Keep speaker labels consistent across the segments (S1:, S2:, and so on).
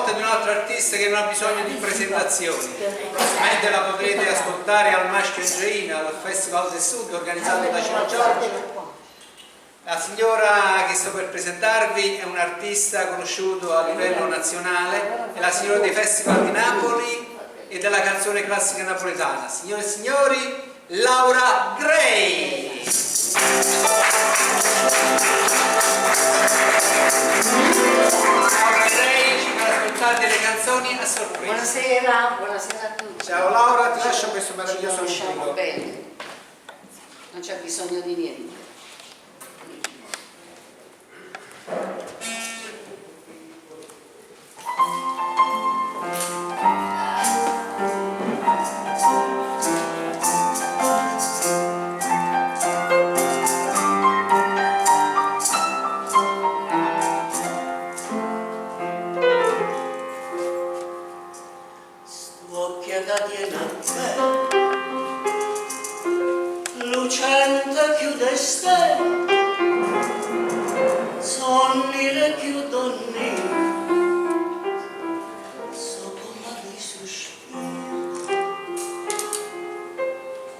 S1: volta di un altro artista che non ha bisogno di presentazioni. Prossimamente la potrete ascoltare al Maschio Angioino, al Festival del Sud organizzato da Cino Giorgio. La signora che sto per presentarvi è un artista conosciuto a livello nazionale, è la signora dei festival di Napoli e della canzone classica napoletana. Signore e signori, Laura Gray! Laura Gray ci farà ascoltare delle canzoni a sorpresa.
S2: Buonasera, buonasera a tutti.
S1: Ciao Laura, ti lascio questo meraviglioso
S2: Ci conosciamo
S1: libro.
S2: bene, non c'è bisogno di niente.
S3: Lucente chiude stelle, sonni le chiudonni, sopra dei sospiri,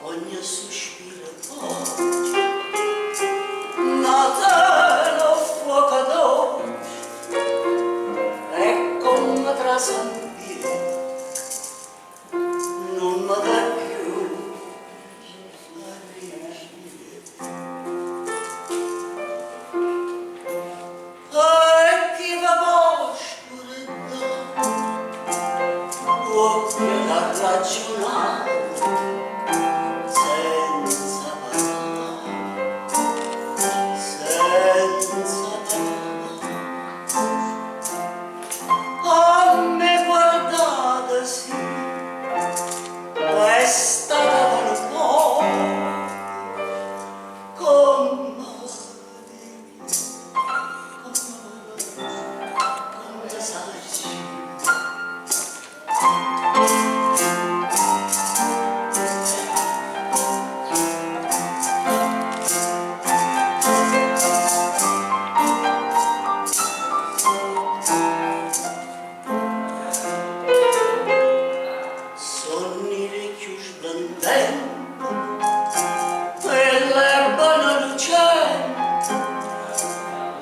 S3: ogni sospiro poi, natale fuoco dolce, e come trasambire, non mi dà più. Ragionare senza parlare, a me guardate sì, è stata un po' come sai.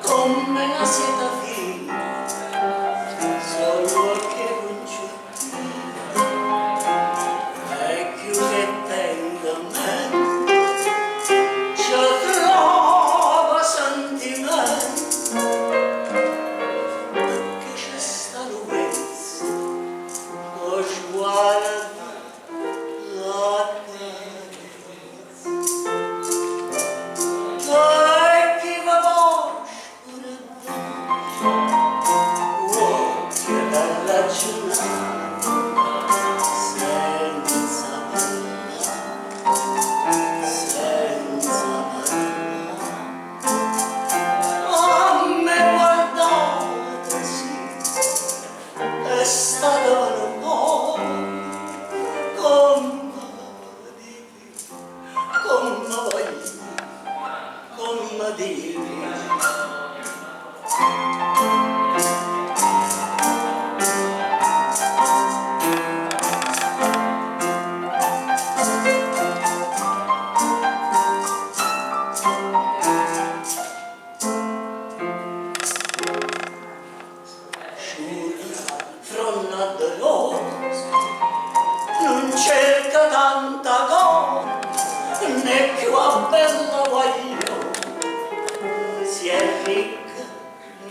S3: Come la seta fina, solo che non c'è e più che tenga me, ci trova sentimento, perché c'è sta lunghezza, lo sguardo, la non cerca tanta cosa, né più a bella voglio, si è ricca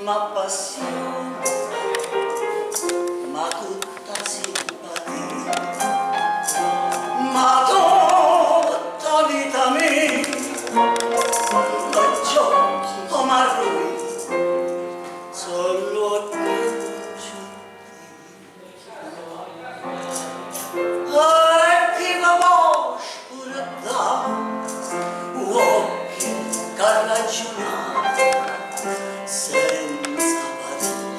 S3: ma passione, ma tutta simpatia, ma tutta vita mia, e ciò come a lui, solo che ragionare senza parlare.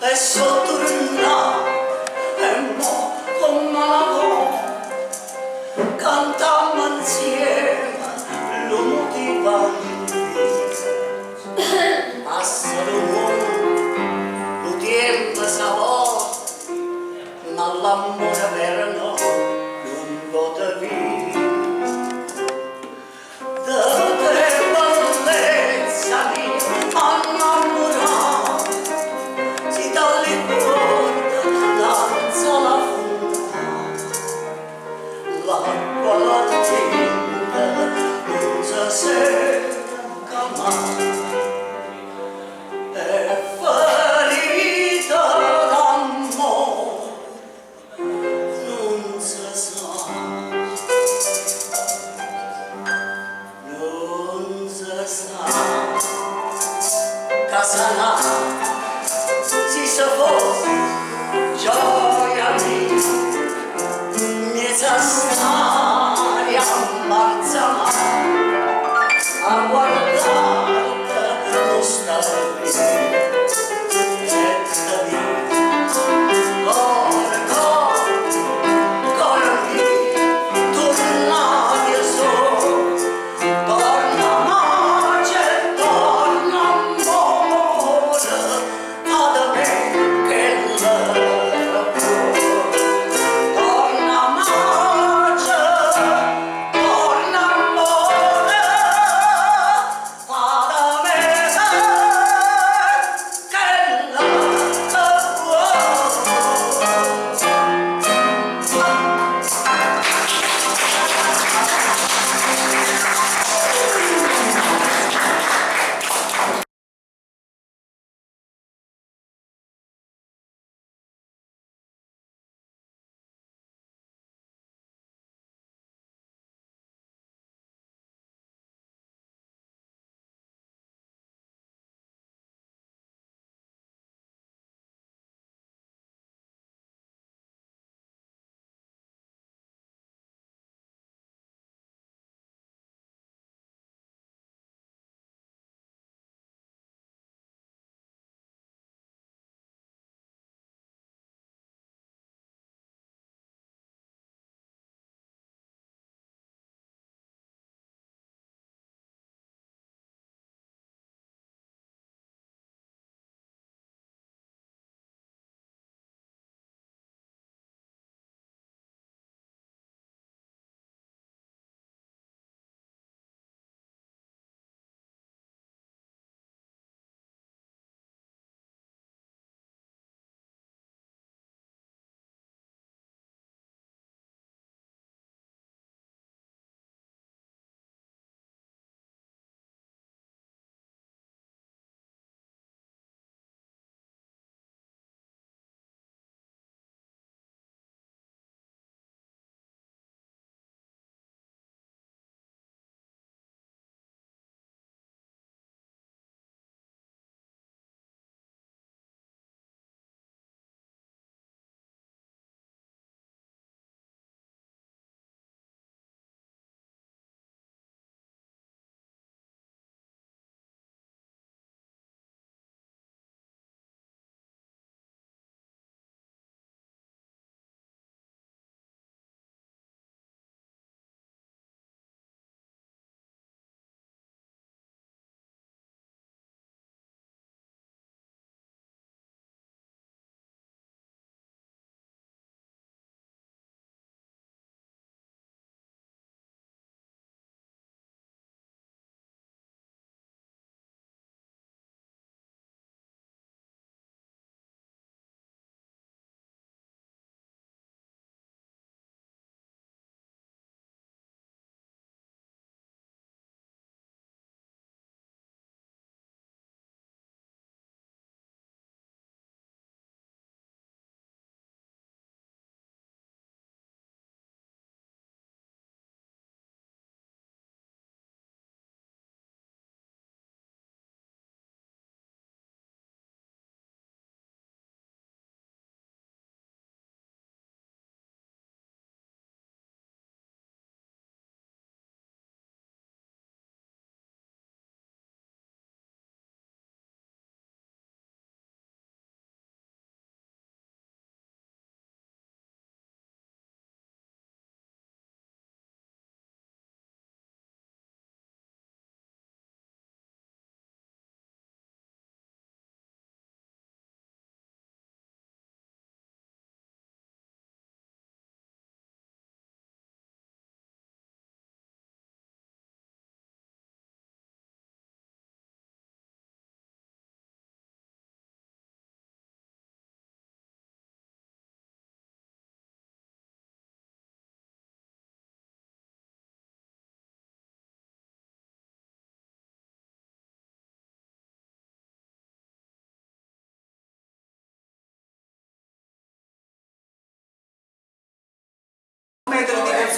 S3: E sottorna e mo con mano cantammo insieme l'umotivante passa lo tempo s'avò ma l'amore vero no non vota via da te bellezza mia annamorato si dalle porte danza la fonte l'acqua la tinta non si secca mai è ferita d'amore non si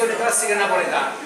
S1: canzoni classiche napoletane.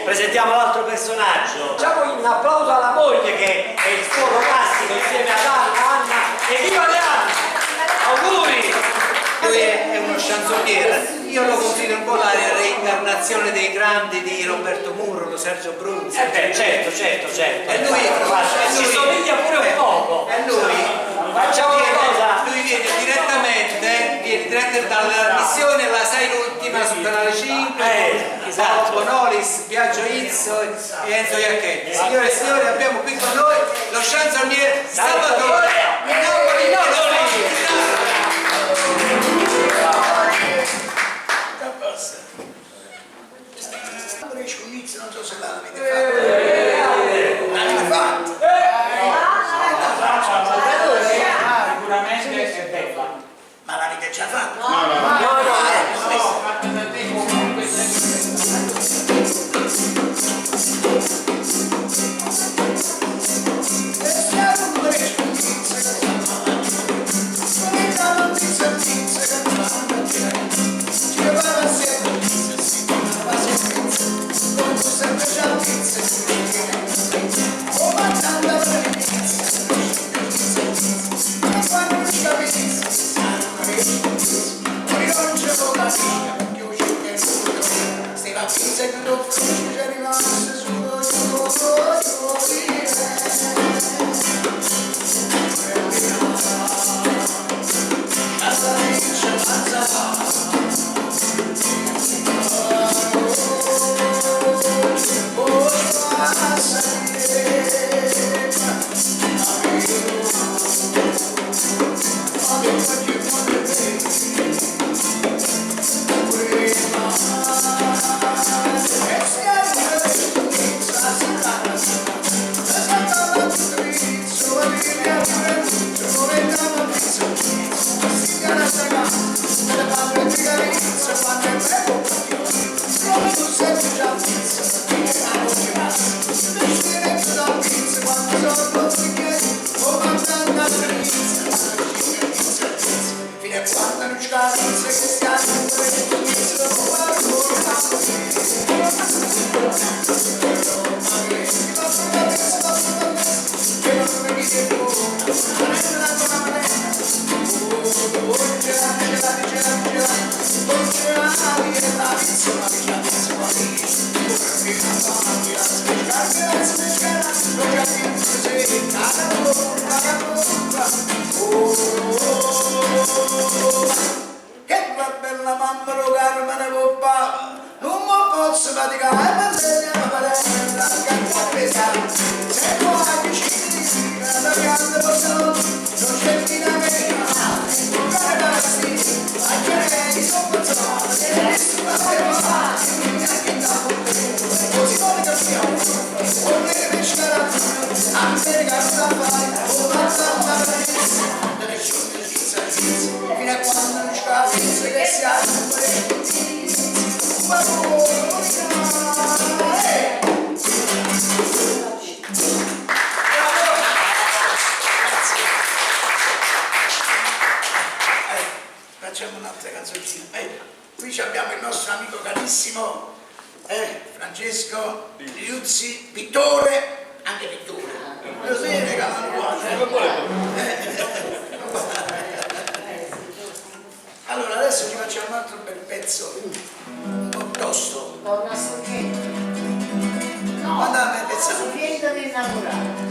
S4: Presentiamo l'altro personaggio. Facciamo un applauso alla moglie che è il suo classico insieme ad Anna e viva le Anna! Auguri!
S1: Lui è uno chansonniere, io lo considero un po' la reincarnazione dei grandi di Roberto Murro, Sergio Brunzi.
S4: Beh, certo.
S1: E lui
S4: ci somiglia pure un poco.
S1: E lui
S4: Facciamo una cosa.
S1: Lui viene direttamente dalla missione La Sai l'ultima su Canale 5,
S4: esatto.
S1: Bonolis, Biagio Izzo e Enzo Iacchetti. Signore e signori, abbiamo qui con noi lo chansonniere Salvatore Napoli.
S3: Non so se l'avete fatto.
S5: Sicuramente è bella.
S3: Ma l'avete già fatto? Oh, scadenze che scadenze mi sono che bella mamma lo caro me ne può fare, non mi posso faticare, ma se ne va a cantare se poi vicini la grande persona non c'è chi da me non fare passi ma che ne sono persone che nessuno deve fare neanche da così vuole che sia vuol dire che ci sarà anche che non da fare o passare da nessuno fino a quando non ci capisce che sia facciamo un'altra canzoncina. Qui abbiamo il nostro amico carissimo Francesco Liuzzi, pittore, anche pittore. Lo si regalano allora adesso ci facciamo un altro bel pezzo un po' tosto.
S5: Torna a strumento. No,
S3: Guardate, pezzo.
S5: strumento del naturale.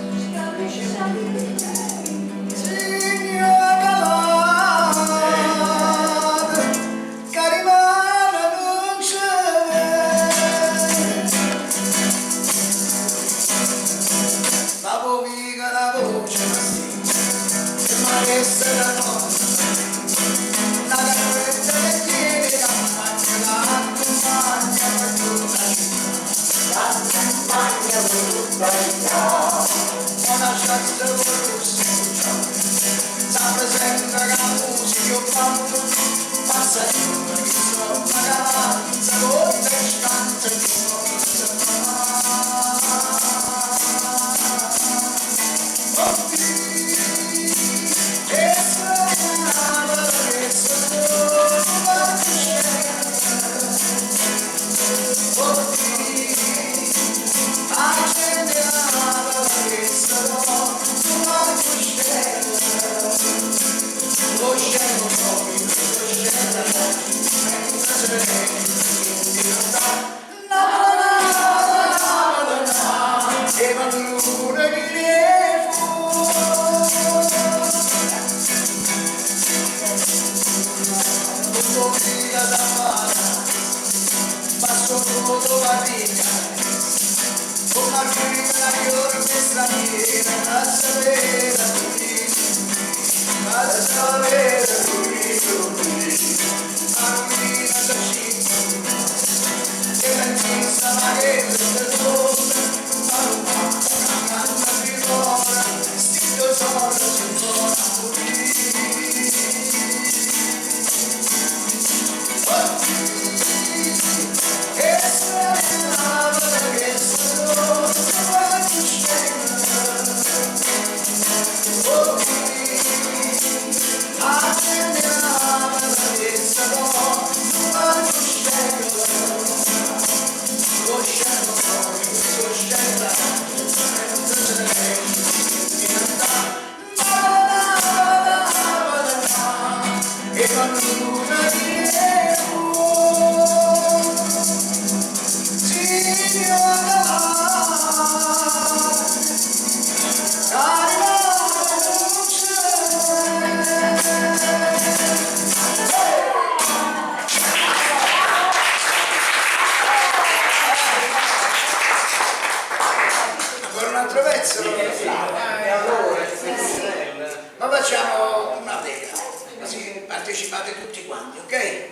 S5: Ma facciamo una tela, così partecipate tutti quanti, ok?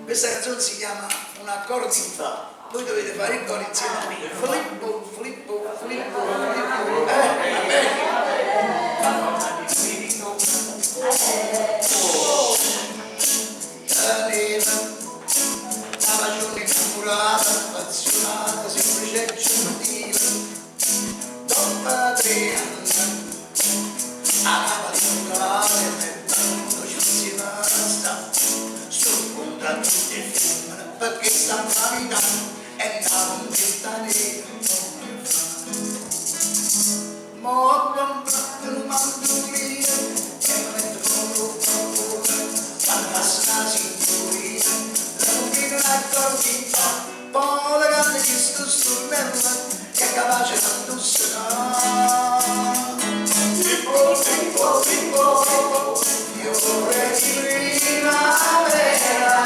S5: Questa canzone si chiama Un accordo in fa. Voi dovete fare il coro insieme a me. Flippo, flippo, flippo, flippo. Va bene? La ragione innamorata, appassionata, semplice e gentile. Dopo 3 anni amava di lavorare, mentre ci si
S3: lampetta nera mo comprato un mandolino e metto con quando passa la cintura la bambina la cortina poi la grande di sto strumento che è capace di addossare tipo fiore di primavera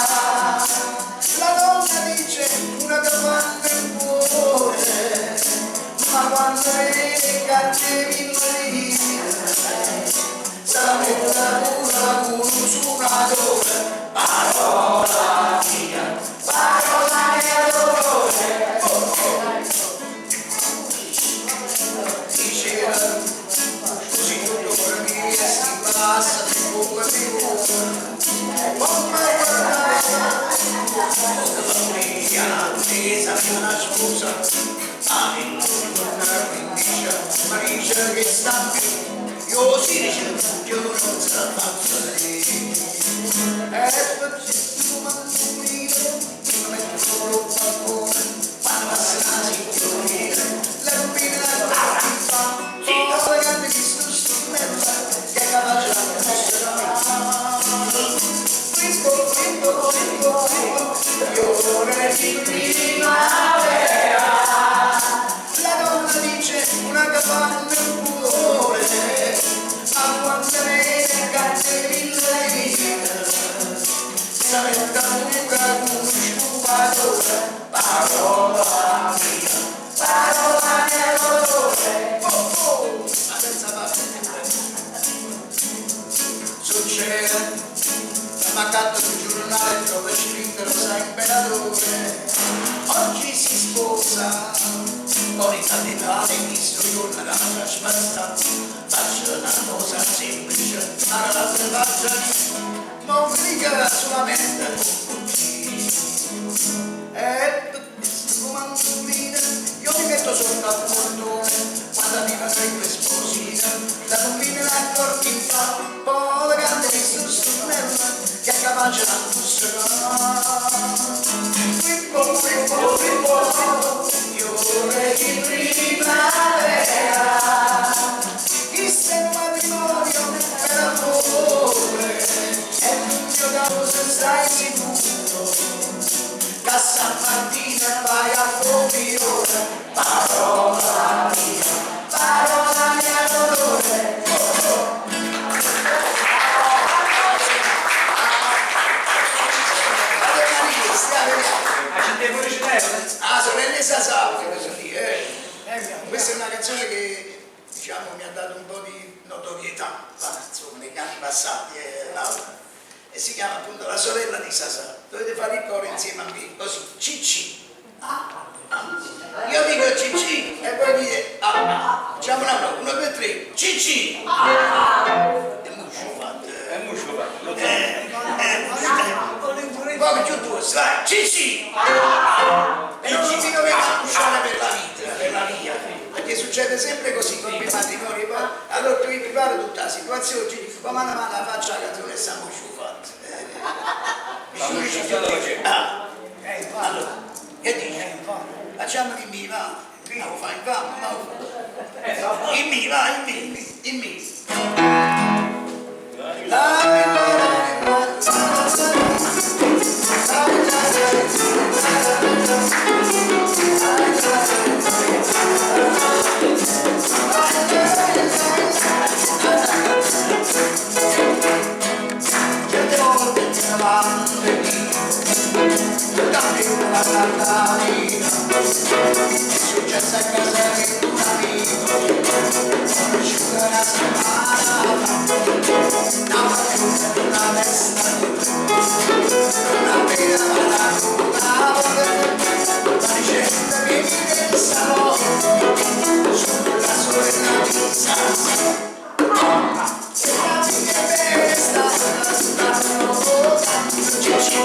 S3: la donna dice una capanna in cuore ma quando vede cattivina sarà metta pura con su una dove parola mia dolore diceva così tutto per me si passa di fuoco e di fuoco come guardare la mia attesa di una scusa Maria che sta più io si dice io non se la faccio lei e per tu mandolino non metto solo un balcone quando passa la cintura le bambine la cortina poi la grande di sto strumento che è capace di mostrare fritto fiore di primavera la donna dice una capanna in cuore ma quando vede cattivilla sa metta pura con sfumatore parola mia dolore la terza parte succede la mancata sul giornale trova scritto lo sa imperatore oggi si sposa con i capitali visto torna la trasparenza faccio una cosa semplice ma la faccia non briga solamente e questo mandolino io mi metto sopra al portone quando arrivano i due sposini la bambina la cortina poi la grande di sto strumento che è capace di fiore di primavera chissà un matrimonio per amore e l'unico capo se stai sicuro che a San Martino vai a Fogliore parola mia dolore ah, sorelle Sasà, questa è una canzone che diciamo mi ha dato un po' di notorietà, insomma, negli anni passati, e si chiama appunto La sorella di Sasà. Dovete fare il coro insieme a me, così, Cicci. Io dico Cicci e poi dite diciamo una prova, 1, 2, 3, Cicci. È muscio fatto. Poi più tu, vai, Cicci! E non ci si doveva uscire per la via, perché succede sempre così con i matrimoni. Allora tu mi prepari tutta la situazione, poi mano a mano la faccia la canzone e siamo sciufati. Allora, che dici? Facciamo in mi, va? Ma lo fai, va? In mi, va, in mi. Successa a casa di un amico, conosciuta una settimana, una testa, una pena la ricetta che mi pensano sulla sorella di Sasà. E la mia testa, Cicci,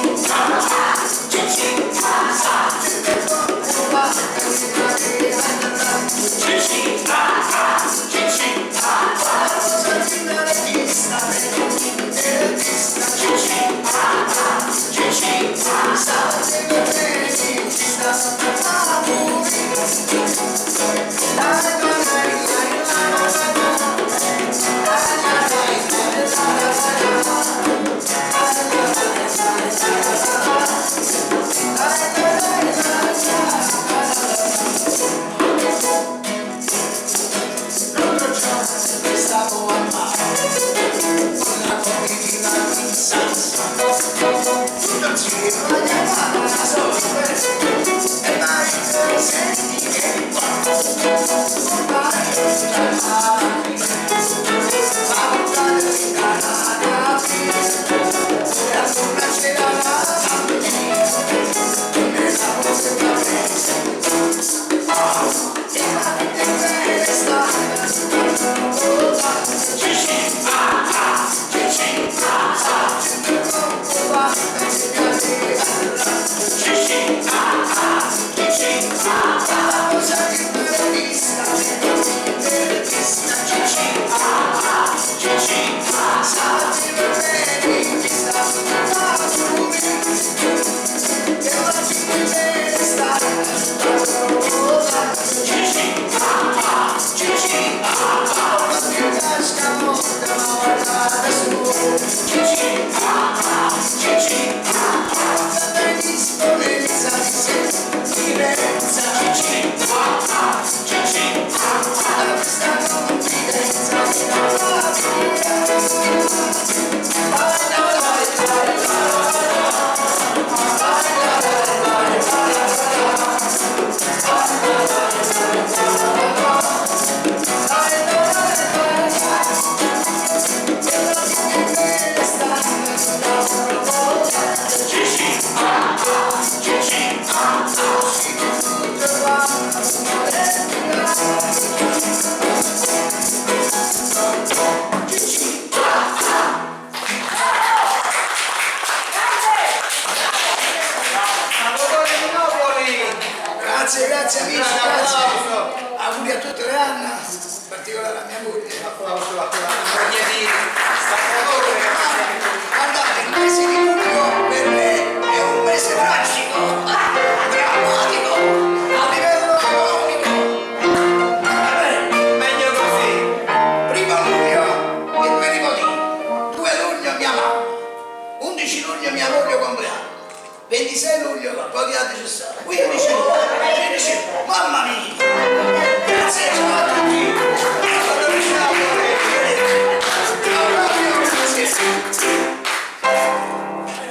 S3: Grazie amici, grazie. Auguri a tutte le Anna, in particolare a mia moglie.
S1: Applauso a quella moglie di Salvatore.
S3: Guardate, il mese di luglio per me è un mese tragico, drammatico, a livello economico.
S1: Meglio così.
S3: Primo luglio, il mio nipotino, 2 luglio mia mamma, 11 luglio mia moglie compleanno, 26 luglio pochi altri ci stanno, 15 luglio, mamma mia, grazie a tutti.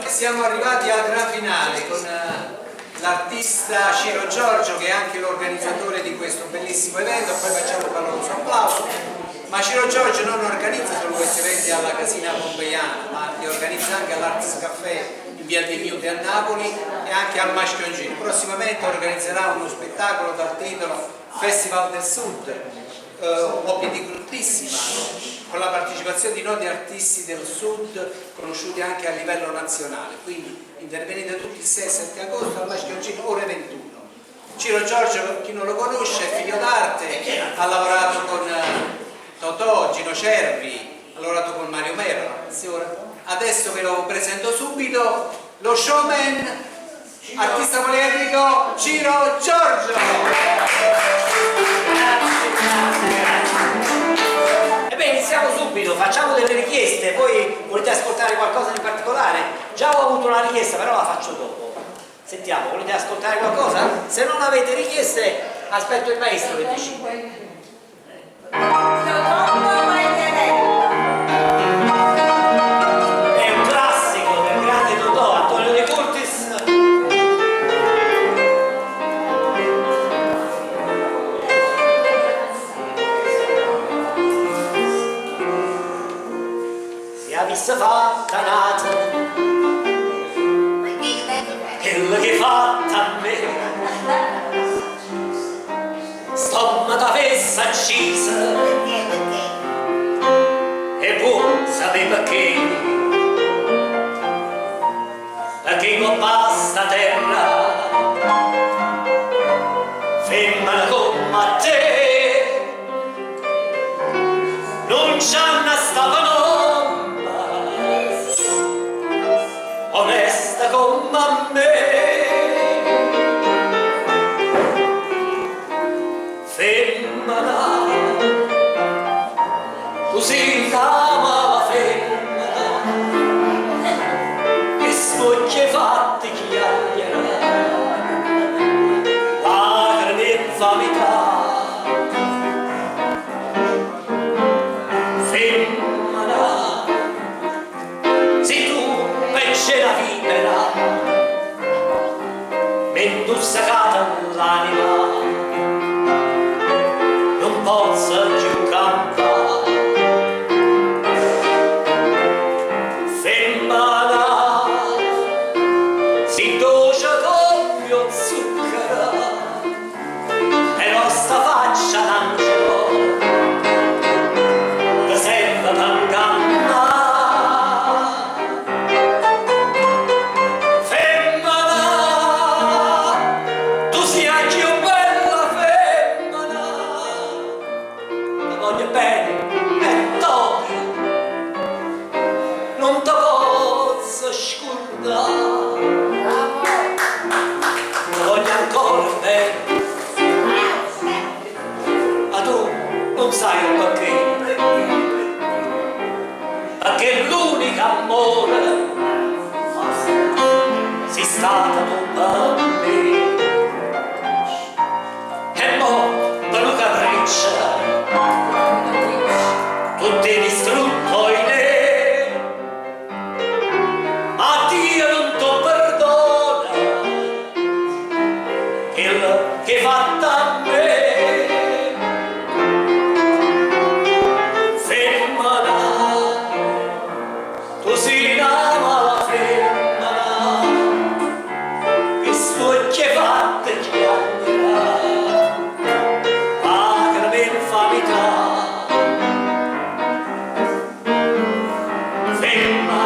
S1: Siamo arrivati alla gran finale con l'artista Ciro Giorgio, che è anche l'organizzatore di questo bellissimo evento. Poi facciamo un caloroso applauso. Ma Ciro Giorgio non organizza solo questi eventi alla Casina Pompeiana, ma li organizza anche all'Arts Café in via dei Miuti a Napoli e anche al Maschiongino. Prossimamente organizzerà uno spettacolo dal titolo Festival del Sud, ospiti grottissima, con la partecipazione di noti artisti del Sud conosciuti anche a livello nazionale. Quindi intervenite tutti il 6 e 7 agosto al Maschiongino, ore 21. Ciro Giorgio, chi non lo conosce, è figlio d'arte, ha lavorato con Totò, Gino Cervi, ha lavorato con Mario Mero. Adesso ve lo presento subito, lo showman, artista poliedrico Ciro Giorgio.
S4: Ebbene, iniziamo subito, facciamo delle richieste. Voi volete ascoltare qualcosa in particolare? Già ho avuto una richiesta, però la faccio dopo. Sentiamo, volete ascoltare qualcosa? Se non avete richieste, aspetto il maestro che decide. È un classico del grande Totò, Antonio De Curtis. Si è vista fatta nata, quella che fatta a me, stomaca fessa accisa, e buon sapere perché non basta terra, femmina come te, non c'è una stava onesta come me. infamità. Femmina, se tu invece la vipera m'indussacata l'anima, non posso più campare. Femmina, si dolce come lo zucchero, però sta faccia d'angelo che serve per ingannare. Femmina, tu sia più bella femmina, ti voglio bene e t'odio, non ti posso scordare, ti voglio ancora bene, ma tu non sai perché l'unico amore sei stata tu per me. E mo per un capriccio tu ti distrutto in me, ma Dio non ti perdona il che hai fatto a me. Femmina, tu sei una mala femmina che stucchia fatta chiacchiera, lacrime e infamità. Femmina,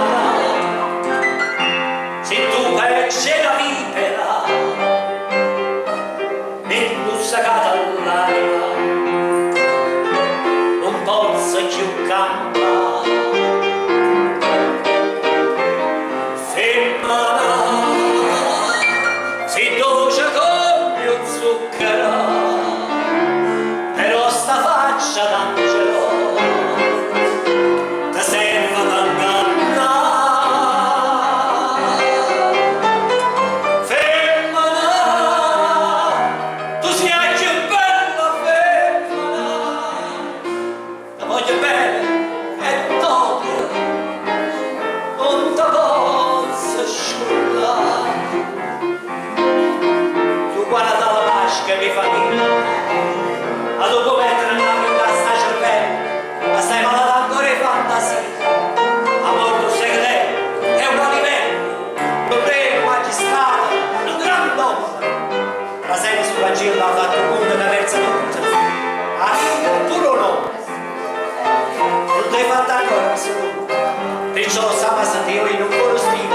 S4: se tu perci la vipera m'indussacata l'anima, non posso più campare. Femmina, si dolce come lo zucchero, però sta faccia d'angelo ti serve per ingannare. Femmina, tu sia più bella femmina, ti voglio bene e t'odio, non ti posso scordare. Tu guarda la pace che mi fa dire, ma dopo mettere la vita a sta cervello, ma stai malata ancora in fantasia. Amore, tu sai che lei è un livello, lo prego magistrato, un gran uomo. La serie sulla gilla ha fatto un punto da versa tutta. A vita pure o no? Non ti hai fatto ancora nessuno. Perciò stamattina io in un coro scrivo,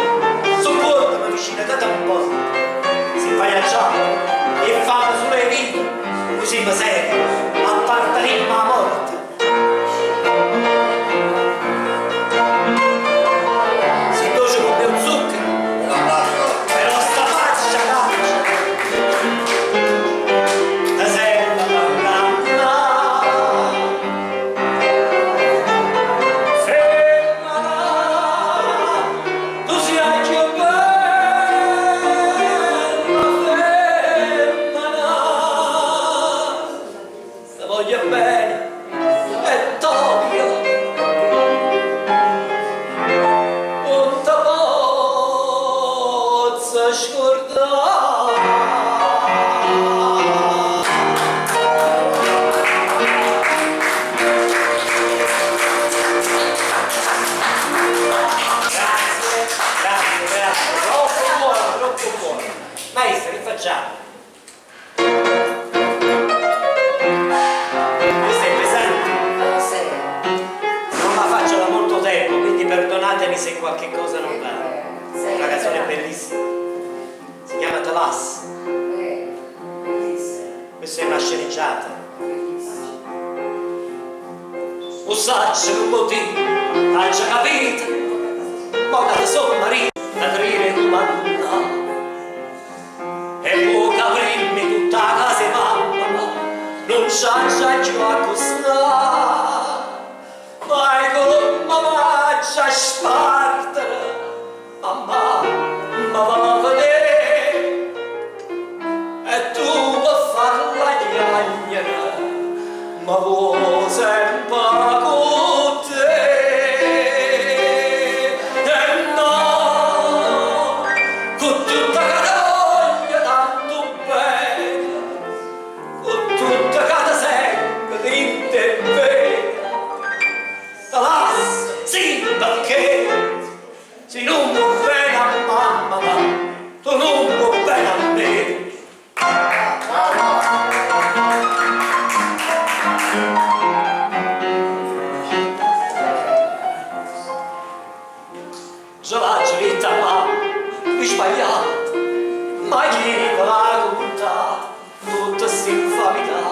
S4: supportami vicino da te un po', si impaiacciato e fanno sulle vite, così mi serio, apparteremo a morte. Si dolce come un zucchero, però sta faccia caccia, ti serve per ingannare. Femmina, tu sei più bella femmina, ti voglio bene e t'odio, non ti posso scordare. Grazie, troppo buono, troppo buono. Maestra, rifacciamo. Questo è pesante, non la faccio da molto tempo, quindi perdonatemi se qualche cosa non va. Una canzone bellissima, si chiama The Lass. Questa è una sceneggiata. Un saggio un motivo, hai già capito, ma che sono marito, da trire domanda. E può capirmi tutta la casa mamma, non c'ha già più a costare. Vai con mamma già spartere, mamma, ma va a vedere, e tu puoi farla chiamare. ma vuoi sempre con te, e no, con tutta la tanto bene, con tutta la sempre di te bene, sì, perché se non vuoi bene a mamma, tu non vuoi bene a me. Se la vita ma mi sbagliato, ma chi me l'ha raccontato tutta st'infamità?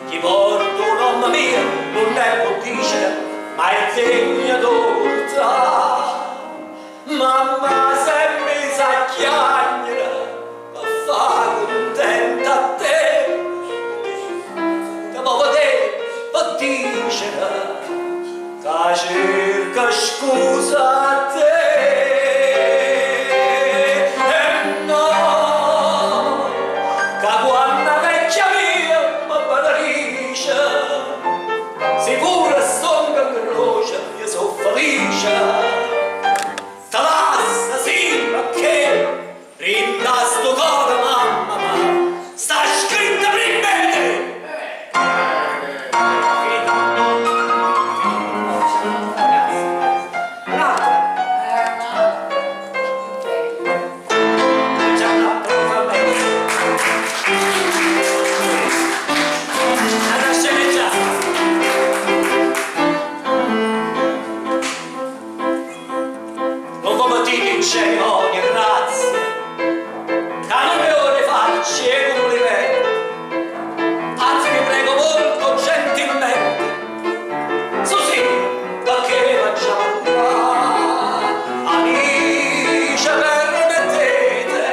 S4: Ti porto mamma mia, non è può dire, ma è degna d'orta. Mamma se mi sa chiagnere, ma fa contenta a te, che può te, può dire, che cerca scusa a te. E no, che quando vecchia mia mi banalisce, sicura sono che croce, io sono felice. Te lascia sì, perché rinda sto cuore, mamma, sta scritta per il bene. Cerimonie, grazie, che non mi vuole farci complimenti, anzi vi prego molto gentilmente, su sì, perché facciamo qua, amici permettete,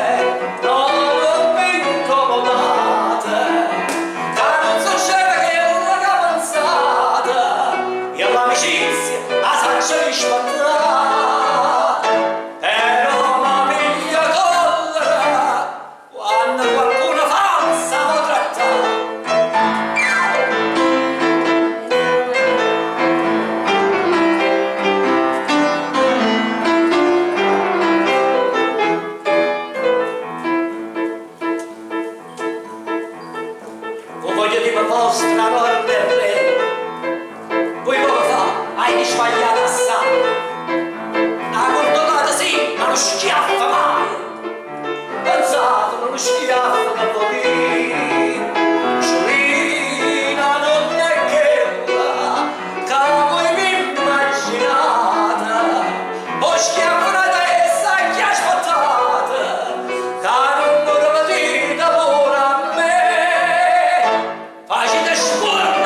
S4: non vi incomodate, che non succede che una capanzata, io l'amicizia la saccia rispettare. Voglio di vostra norma e re, voi poco fa hai sbagliato assai, la condonata sì, ma non schiaffa mai, pensate, non schiaffa che vuol dire, Giulina non è quella che voi vi immaginate, o schiaffa una testa che aspettate, che non vorrà dire d'amore a me. Facete scuola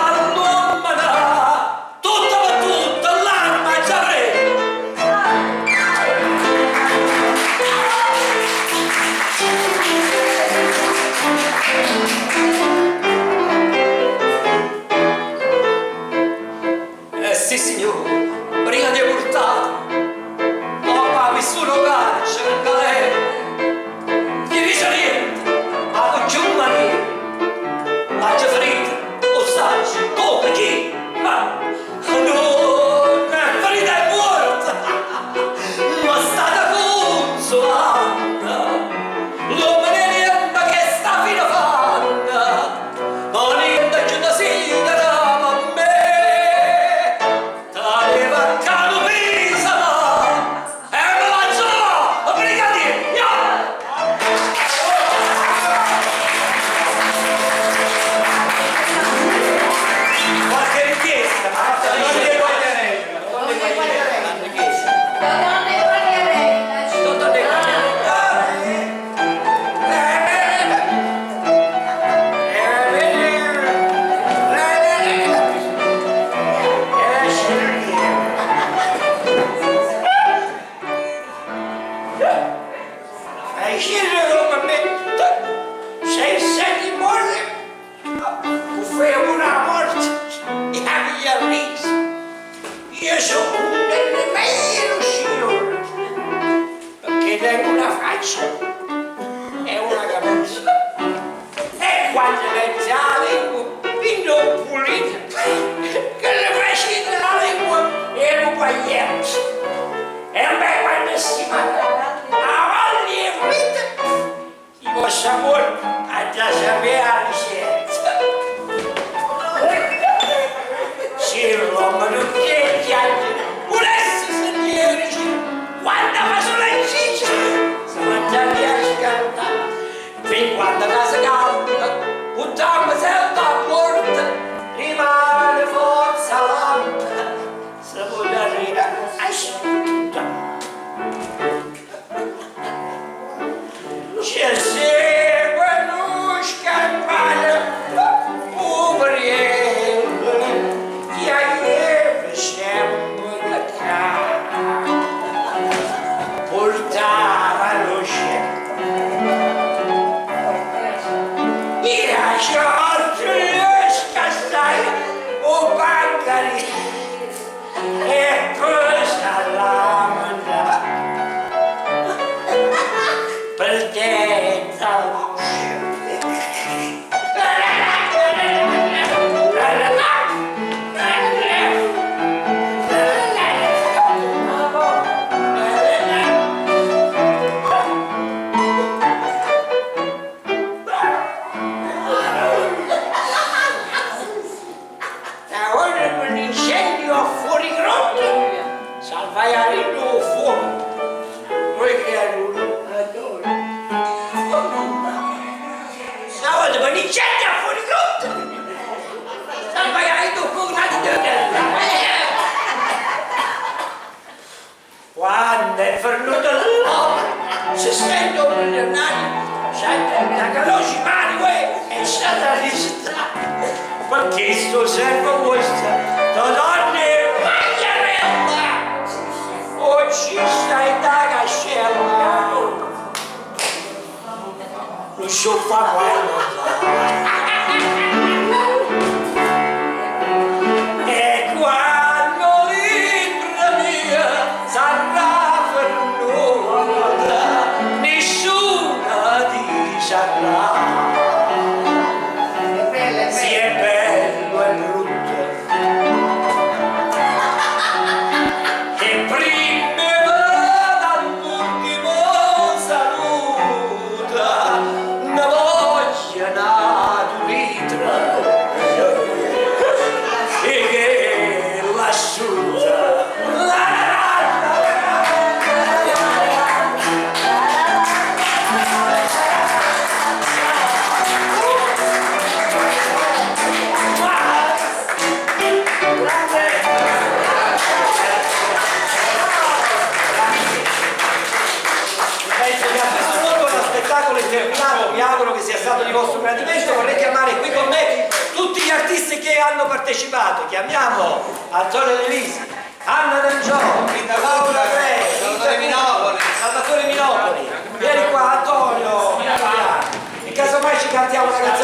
S4: Quando è venuto l'uomo, si stendo milionario, sente la caloci mani, e stata risata. Perché sto servo questa, da donne magliarella, o ci stai da cascella, non so fa quando. Si è bello e brutto che prima va dall'ultimo saluta una voglia naturitra e che l'asciutta mi auguro che sia stato di vostro gradimento. Vorrei chiamare qui con me tutti gli artisti che hanno partecipato. Chiamiamo Antonio De Lisi, Anna D'Angiò, Paola Re, Salvatore Minopoli. Vieni qua Antonio, in caso mai ci cantiamo una canzone.